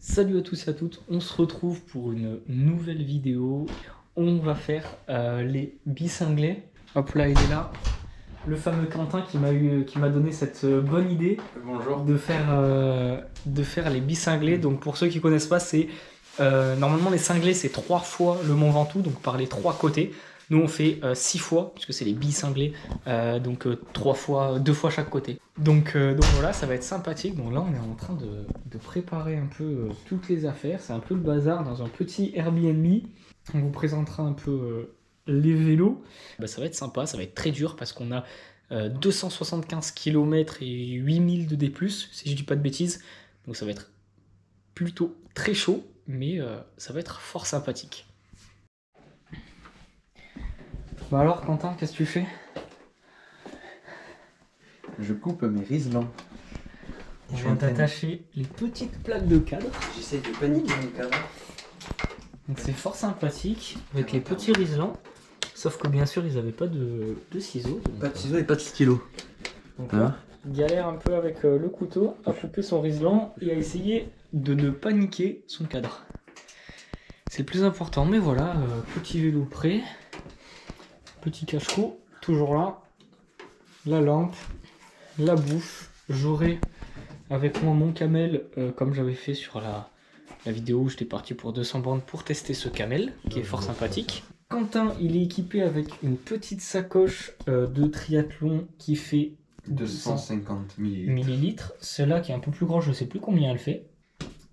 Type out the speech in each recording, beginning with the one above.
Salut à tous et à toutes, on se retrouve pour une nouvelle vidéo. On va faire les bicinglés. Hop là, il est là. Le fameux Quentin qui m'a donné cette bonne idée. Bonjour. De faire les bicinglés. Donc pour ceux qui connaissent pas, c'est normalement les cinglés c'est 3 fois le Mont Ventoux, donc par les 3 côtés. Nous on fait 6 fois, puisque c'est les bicinglés, donc 2 fois chaque côté. Donc voilà, ça va être sympathique. Donc là on est en train de préparer un peu toutes les affaires. C'est un peu le bazar dans un petit Airbnb. On vous présentera un peu les vélos. Bah, ça va être sympa, ça va être très dur parce qu'on a 275 km et 8000 de D+, si je dis pas de bêtises. Donc ça va être plutôt très chaud, mais ça va être fort sympathique. Bah alors Quentin, qu'est-ce que tu fais? Je coupe mes riselons. Je viens d'attacher les petites plaques de cadre. J'essaye de paniquer mon cadre. Donc c'est fort sympathique avec les petits riselons. Sauf que bien sûr ils n'avaient pas de ciseaux. Pas de ciseaux et pas de stylo. Donc là, il galère un peu avec le couteau à couper son riselant et à essayer de ne pas niquer son cadre. C'est le plus important, mais voilà, petit vélo prêt, petit cache-cou, toujours là, la lampe, la bouffe. J'aurai avec moi mon camel, comme j'avais fait sur la vidéo où j'étais parti pour 200 bornes pour tester ce camel, qui est fort sympathique. Quentin, il est équipé avec une petite sacoche de triathlon qui fait 250 millilitres. Celle-là qui est un peu plus grosse, je sais plus combien elle fait.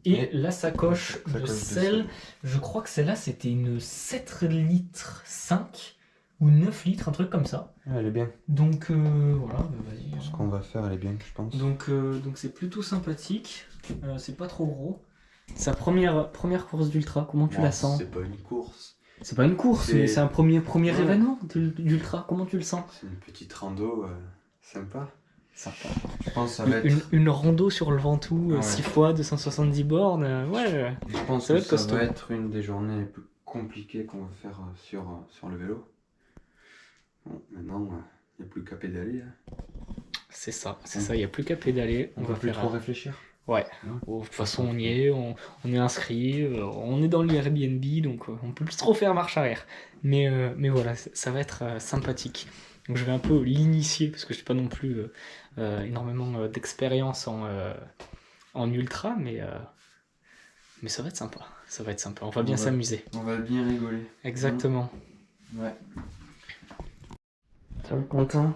Et la sacoche de sel, je crois que celle-là c'était une 7 litres 5 ou 9 litres, un truc comme ça. Elle est bien. Donc voilà, bah, vas-y. Ce qu'on va faire, elle est bien, je pense. Donc c'est plutôt sympathique, c'est pas trop gros. Sa première course d'ultra, comment tu la sens? C'est pas une course. C'est pas une course, mais c'est un premier événement d'ultra, comment tu le sens? C'est une petite rando sympa. Sympa. Je pense que ça va être... Une rando sur le Ventoux, 6 fois 270 bornes, ouais. Je pense ça va que être ça costaud. va être une des journées les plus compliquées qu'on va faire sur le vélo. Bon, maintenant, il n'y a plus qu'à pédaler. C'est ça, il n'y a plus qu'à pédaler. On va plus trop réfléchir. Ouais, de toute façon on y est, on est inscrit, on est dans le Airbnb, donc on peut plus trop faire marche arrière. Mais voilà, ça va être sympathique. Donc je vais un peu l'initier, parce que je n'ai pas non plus énormément d'expérience en ultra, mais ça va être sympa. Ça va être sympa, on va bien s'amuser. On va bien rigoler. Exactement. Ouais. Salut Quentin.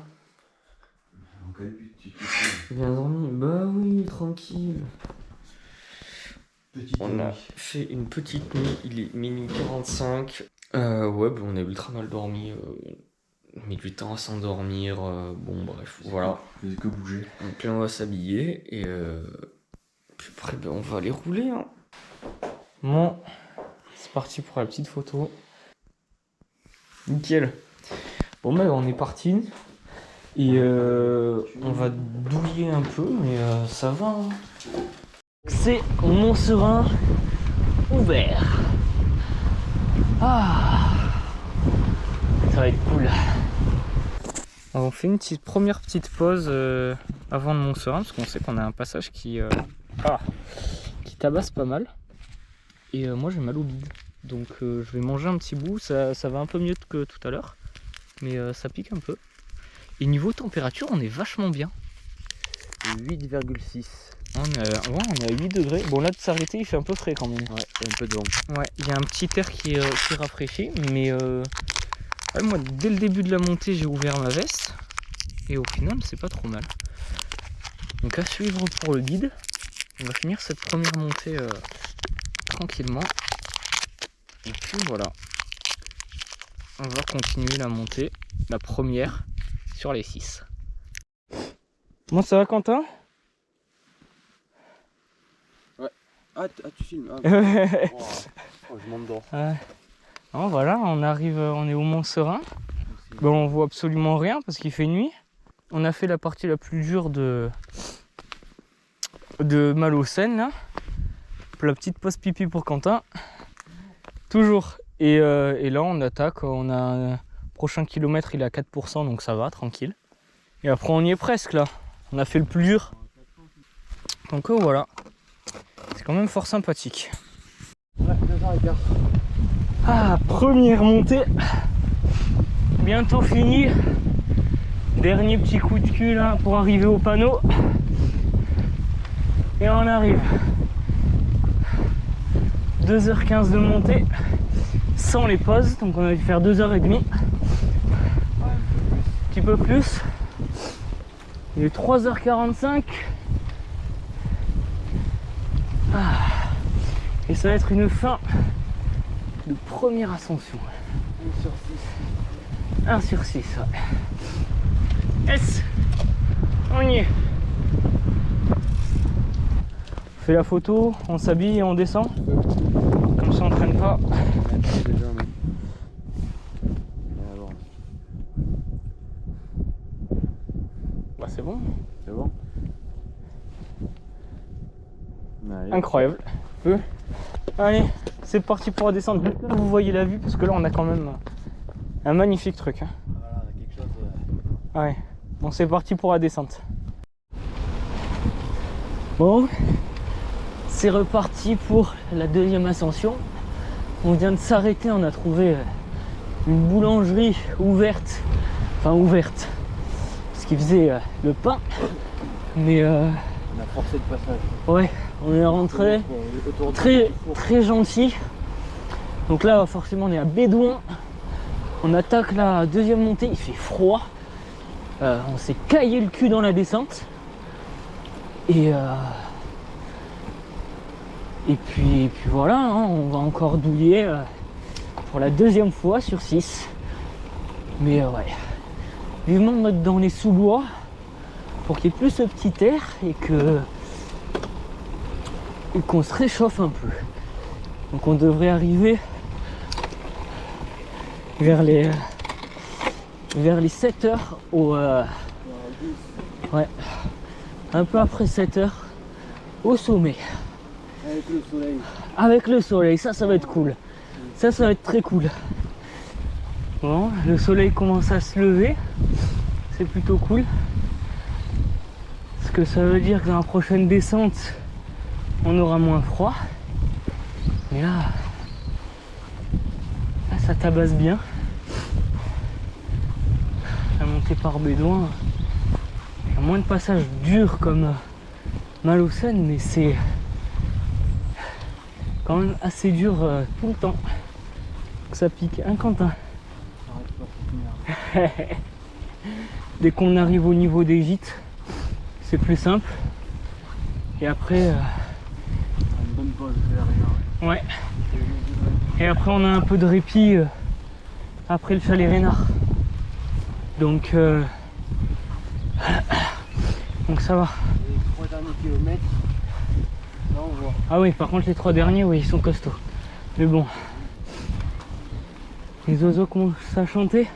Bien dormi? Bah oui, tranquille. On a fait une petite nuit, il est minuit 45. Ouais, bah on a ultra mal dormi. Mis du temps à s'endormir. Bon, bref, voilà. On faisait que bouger. Donc là, on va s'habiller et puis après, bah, on va aller rouler. Hein. Bon, c'est parti pour la petite photo. Nickel. Bon, bah, on est parti. Et on va douiller un peu, mais ça va. Hein. C'est Mont Serein ouvert. Ah, ça va être cool. On fait une première petite pause avant le Mont Serein, parce qu'on sait qu'on a un passage qui tabasse pas mal. Et moi j'ai mal au bide. Donc je vais manger un petit bout, ça va un peu mieux que tout à l'heure. Mais ça pique un peu. Et niveau température, on est vachement bien. 8,6. On est à 8 degrés. Bon, là, de s'arrêter, il fait un peu frais quand même. Ouais, il y a un peu de vent. Ouais, il y a un petit air qui rafraîchit. Mais ouais, moi, dès le début de la montée, j'ai ouvert ma veste. Et au final, c'est pas trop mal. Donc, à suivre pour le guide. On va finir cette première montée tranquillement. Et puis voilà. On va continuer la montée. La première sur les 6. Bon, ça va Quentin? Ouais. Ah, tu filmes. Ah, je m'endors. Non, voilà, on est au Mont Serein. Bon, on voit absolument rien parce qu'il fait nuit. On a fait la partie la plus dure de Malocène là. La petite pause pipi pour Quentin. Toujours. Et là on attaque, on a un prochain kilomètre, il est à 4%, donc ça va, tranquille. Et après on y est presque là. On a fait le plus dur. Donc voilà. quand même fort sympathique. Ouais, 2h15. Ah, première montée. Bientôt fini. Dernier petit coup de cul là pour arriver au panneau. Et on arrive. 2h15 de montée sans les pauses, donc on a dû faire 2h30. Un petit peu plus. Il est 3h45. Ah. Et ça va être une fin de première ascension. 1 sur 6, ouais. Yes, on y est. On fait la photo, on s'habille et on descend. Comme ça on traîne pas. Bah c'est bon. C'est bon. Incroyable. Allez, c'est parti pour la descente. J'espère que vous voyez la vue parce que là on a quand même un magnifique truc. Hein. Voilà, quelque chose. Ouais. Bon, c'est parti pour la descente. Bon, c'est reparti pour la deuxième ascension. On vient de s'arrêter, on a trouvé une boulangerie ouverte. Enfin ouverte. Parce qu'ils faisaient le pain. Mais On a forcé le passage. ouais, on est rentré très gentil. Donc là forcément on est à Bédouin. On attaque la deuxième montée, il fait froid. On s'est caillé le cul dans la descente. Et puis voilà, hein, on va encore douiller pour la deuxième fois sur 6. Mais ouais, vivement de mettre dans les sous-bois pour qu'il y ait plus ce petit air et qu'on se réchauffe un peu. Donc on devrait arriver vers les 7 heures au ouais, un peu après 7 heures au sommet. Avec le soleil. Avec le soleil, ça va être cool. Ça va être très cool. Bon, le soleil commence à se lever. C'est plutôt cool. Parce que ça veut dire que dans la prochaine descente, on aura moins froid. Mais là ça tabasse bien. La montée par Bédouin, il y a moins de passages durs comme Malocène, mais c'est quand même assez dur tout le temps. Ça pique, hein Quentin? Dès qu'on arrive au niveau des gîtes, c'est plus simple. Et après Une bonne pause derrière. ouais. Et après on a un peu de répit après le chalet Reynard. Donc ça va. Les 3 derniers kilomètres, là on voit. Ah oui, par contre les 3 derniers, oui, ils sont costauds. Mais bon, les oiseaux commencent à chanter.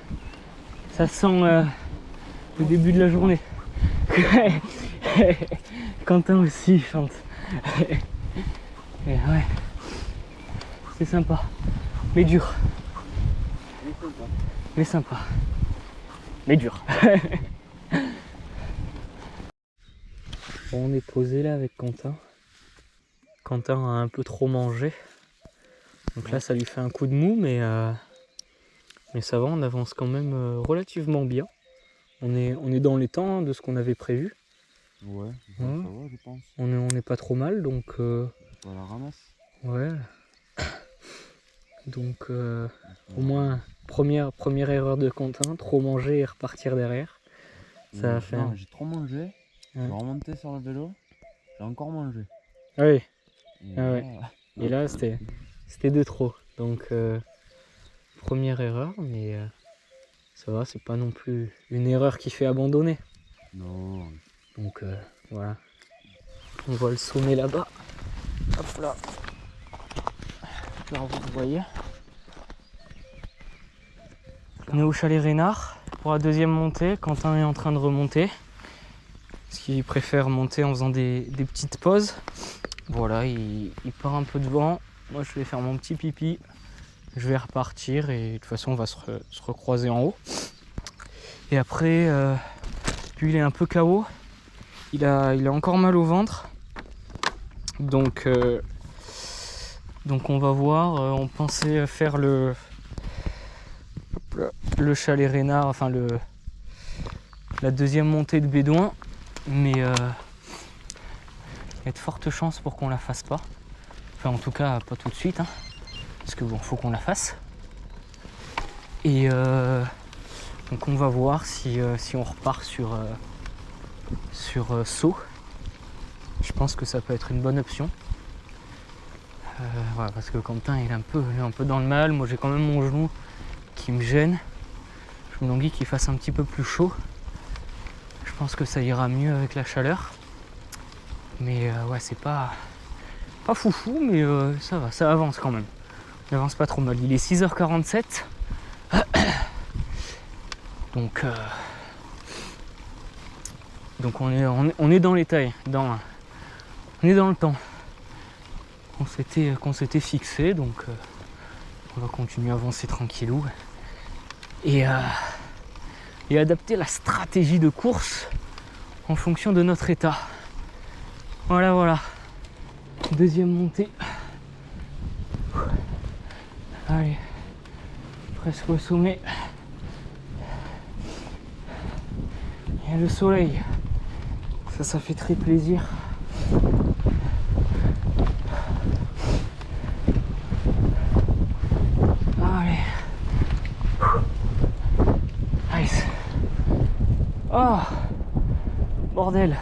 Ça sent le début de la journée. Quentin aussi chante. Et ouais, c'est sympa, mais dur. Mais sympa, mais dur. Bon, on est posé là avec Quentin. Quentin a un peu trop mangé. Donc là ça lui fait un coup de mou, mais ça va, on avance quand même relativement bien. On est dans les temps de ce qu'on avait prévu. Ouais, ça Ouais. va je pense. On n'est pas trop mal, donc On la ramasse. ouais. Donc au moins première erreur de Quentin, trop manger et repartir derrière. Ça a fait Non, j'ai trop mangé. Ouais. Je suis remonté sur le vélo. J'ai encore mangé. Ah oui. Et Ah ouais. Et là c'était de trop. Donc première erreur, mais ça va, c'est pas non plus une erreur qui fait abandonner. Non. Donc voilà. On voit le sommet là-bas. Hop là. Là vous voyez. On est au chalet Reynard pour la deuxième montée. Quentin est en train de remonter. Parce qu'il préfère monter en faisant des petites pauses. Voilà, il part un peu devant. Moi je vais faire mon petit pipi. Je vais repartir et de toute façon on va se recroiser en haut. Et après, lui il est un peu KO. Il a encore mal au ventre. Donc on va voir. On pensait faire le chalet Reynard, enfin la deuxième montée de Bédouin, mais il y a de fortes chances pour qu'on la fasse pas. Enfin, en tout cas, pas tout de suite, hein, parce que bon, faut qu'on la fasse. Et donc on va voir si on repart sur Sceaux. Je pense que ça peut être une bonne option. Voilà, parce que Quentin il est un peu dans le mal. Moi j'ai quand même mon genou qui me gêne. Je me dis qu'il fasse un petit peu plus chaud. Je pense que ça ira mieux avec la chaleur. Mais ouais, c'est pas foufou, mais ça va, ça avance quand même. On avance pas trop mal. Il est 6h47. Donc on est dans les tailles, on est dans le temps qu'on s'était fixé, donc on va continuer à avancer tranquillou et adapter la stratégie de course en fonction de notre état. Voilà. Deuxième montée. Allez, presque au sommet. Et le soleil, ça fait très plaisir. Allez. Nice. Oh, bordel.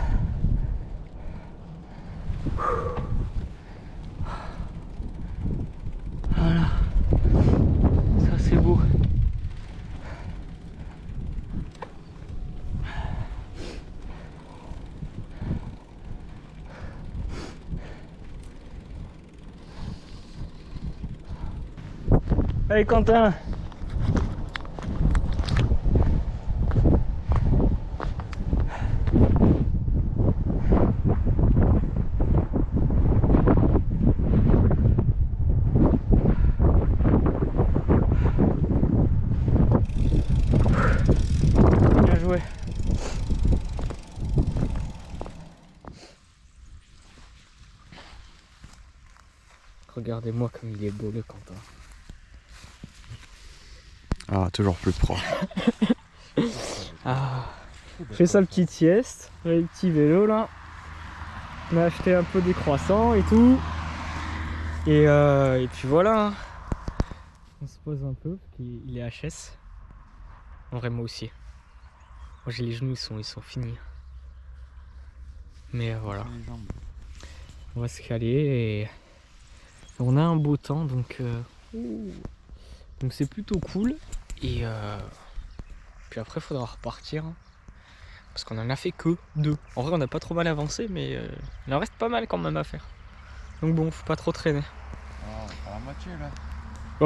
Voilà. Ça c'est beau. Allez Quentin. Bien joué. Regardez-moi comme il est beau le Quentin. Ah, toujours plus propre. Fait sa petite sieste, le petit vélo là. On a acheté un peu des croissants et tout. Et puis voilà. On se pose un peu parce qu'il est HS. En vrai moi aussi. Moi j'ai les genoux, ils sont finis. Mais voilà. On va se caler et on a un beau temps donc c'est plutôt cool. Et puis après faudra repartir. Parce qu'on en a fait que 2. En vrai on n'a pas trop mal avancé mais il en reste pas mal quand même à faire. Donc bon, faut pas trop traîner. Ah, on la moitié là.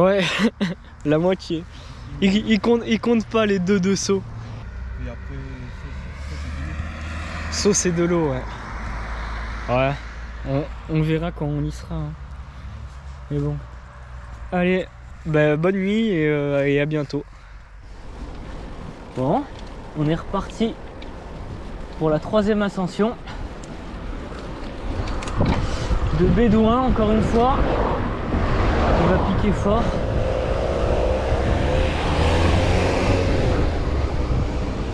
Ouais, la moitié. Il compte pas les 2 de saut. Et après, Saut c'est de l'eau, ouais. Ouais, on verra quand on y sera. Hein. Mais bon. Allez, bah, bonne nuit et à bientôt. Bon, on est reparti pour la 3e ascension. De Bédouin encore une fois. On va piquer fort.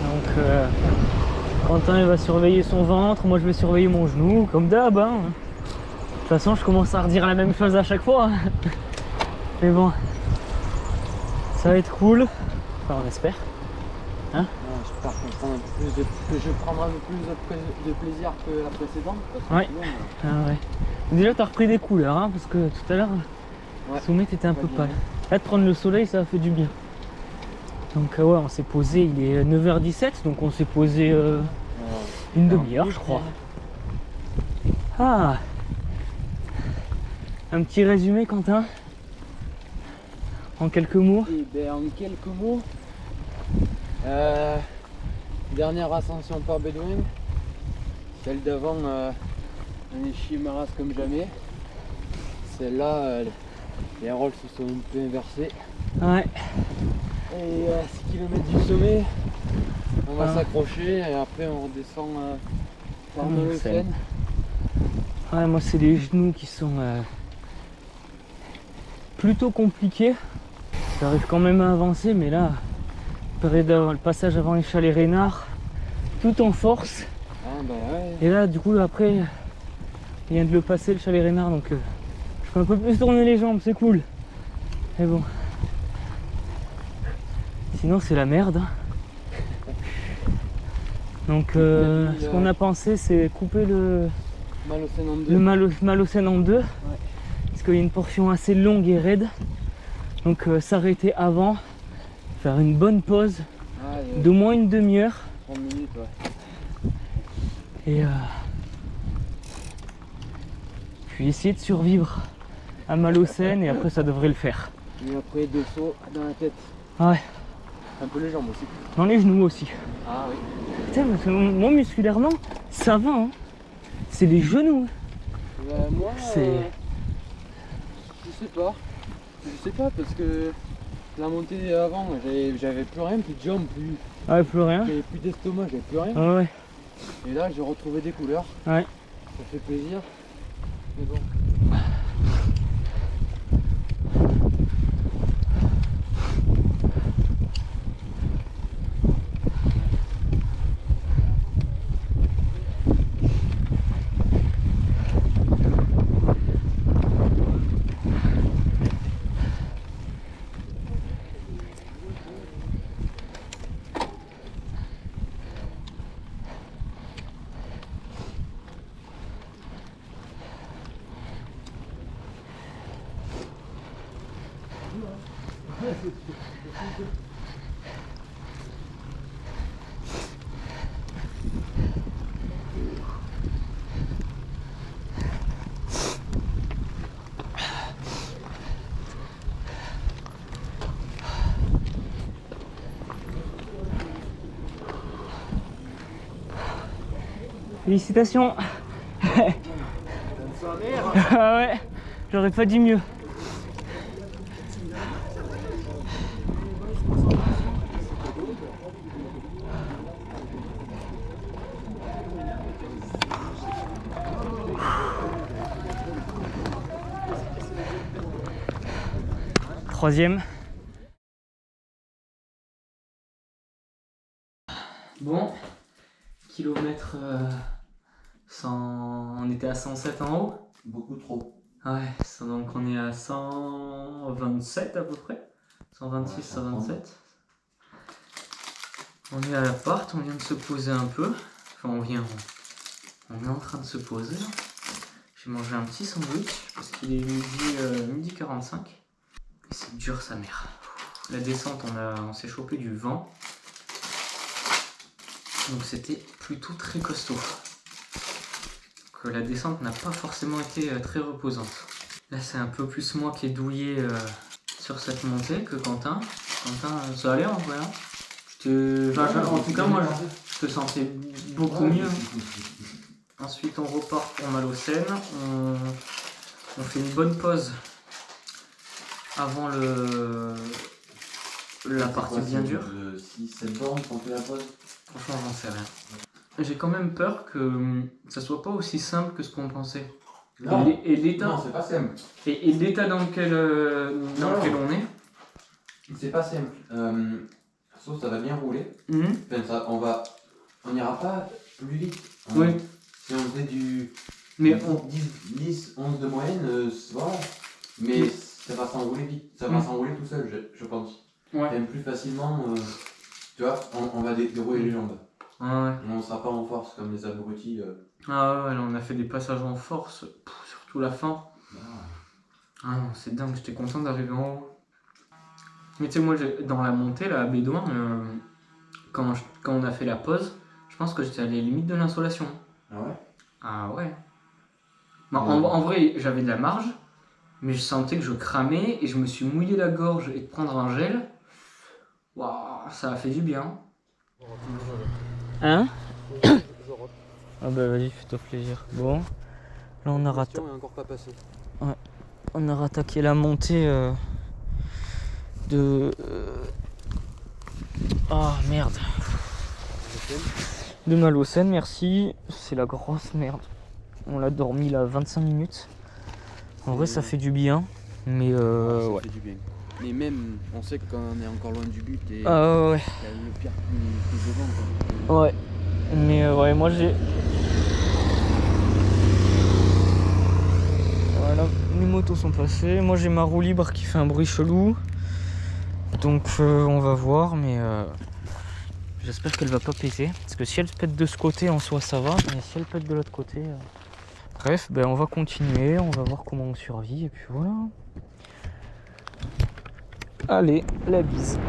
Donc Quentin il va surveiller son ventre, moi je vais surveiller mon genou, comme d'hab. Hein. De toute façon je commence à redire la même chose à chaque fois. Mais bon, ça va être cool. Enfin on espère. Hein? J'espère que je prendrai un peu plus de plaisir que la précédente. Ouais. Ouais. Déjà t'as repris des couleurs hein, parce que tout à l'heure Soumet t'étais un peu pâle. Là de prendre le soleil ça a fait du bien. Donc ouais on s'est posé, il est 9h17 donc on s'est posé une demi-heure je crois. Ah, un petit résumé Quentin en quelques mots. Et ben, en quelques mots, dernière ascension par Bédouin, celle d'avant on est chié ma race comme jamais. Celle-là les rôles se sont un peu inversés. Ouais. Et 6 km du sommet, on va s'accrocher et après on redescend par Molosène. Ouais, moi c'est les genoux qui sont plutôt compliqués. J'arrive quand même à avancer, mais là, le passage avant les chalets Reynard, tout en force. Ah bah ouais. Et là, du coup, après, il vient de le passer le chalet Reynard, donc je peux un peu plus tourner les jambes, c'est cool. Mais bon. Sinon, c'est la merde. Donc, ce qu'on a pensé, c'est couper le Malocène en deux. Malocène en deux. Parce qu'il y a une portion assez longue et raide. Donc, s'arrêter avant, faire une bonne pause d'au moins une demi-heure. 30 minutes, ouais. Et puis essayer de survivre à Malocène et après ça devrait le faire. Et après 2 sauts dans la tête. Ouais, Un peu les jambes aussi. dans les genoux aussi. Ah oui. Putain, parce que moi musculairement, ça va, hein. C'est les genoux. Moi, C'est- je sais pas. Je sais pas parce que la montée avant, j'avais plus rien, plus de jambes, Ouais, plus rien. j'avais plus d'estomac, j'avais plus rien. Ah ouais, Et là, j'ai retrouvé des couleurs. ouais. Ça fait plaisir. Mais bon. Félicitations. Ah ouais, j'aurais pas dit mieux. Troisième. Bon, kilomètre 100, on était à 107 en haut. Beaucoup trop. Ouais, donc on est à 127 à peu près. 126, Ouais, 127. On est à l'appart, on vient de se poser un peu. Enfin, on est en train de se poser là. J'ai mangé un petit sandwich parce qu'il est midi 45. Et c'est dur sa mère. La descente, on s'est chopé du vent. Donc c'était plutôt très costaud. Donc, la descente n'a pas forcément été très reposante. Là c'est un peu plus moi qui ai douillé sur cette montée que Quentin. Quentin, ça allait en vrai hein. En tout cas moi je te sentais beaucoup mieux. Ensuite on repart pour Malocène. On fait une bonne pause avant la partie bien dure. 6-7 bornes qu'on fait la pause. Franchement, j'en sais rien. J'ai quand même peur que ça soit pas aussi simple que ce qu'on pensait. Non, Et l'état, non c'est pas simple. et l'état dans lequel on est. C'est pas simple. Sauf ça va bien rouler. Mhm. Enfin, on n'ira pas plus vite. Oui. Si on faisait du Mais 10, 11 de moyenne, voilà. Mais ça va s'enrouler vite. Ça va s'enrouler tout seul, je pense. Ouais. Même plus facilement, tu vois, on va dérouler les jambes. Ah ouais. On sera pas en force comme des abrutis. Ah ouais, là, on a fait des passages en force, surtout la fin. Ah. Ah non, c'est dingue, j'étais content d'arriver en haut. Mais tu sais, moi, dans la montée, là, à Bédouin, quand on a fait la pause, je pense que j'étais à la limite de l'insolation. Ah ouais. Ah ouais. Bon, en vrai, j'avais de la marge, mais je sentais que je cramais et je me suis mouillé la gorge et de prendre un gel. Waouh, ça a fait du bien. Hein? Ah bah vas-y, fais-toi plaisir. Bon, là on a est encore pas passé. on a rattaqué la montée de... Ah merde. De Malocène, merci. C'est la grosse merde. On l'a dormi là 25 minutes. En vrai, ça fait du bien. Mais ouais. Ça fait du bien. Mais même, on sait que quand on est encore loin du but et Ah ouais. il y a le pire qui est devant. Quoi. Ouais. Mais ouais, moi j'ai. Voilà, les motos sont passées. Moi j'ai ma roue libre qui fait un bruit chelou. Donc on va voir, mais j'espère qu'elle va pas péter. Parce que si elle pète de ce côté en soi ça va, mais si elle pète de l'autre côté. Bref, ben on va continuer, on va voir comment on survit et puis voilà. Allez, la bise.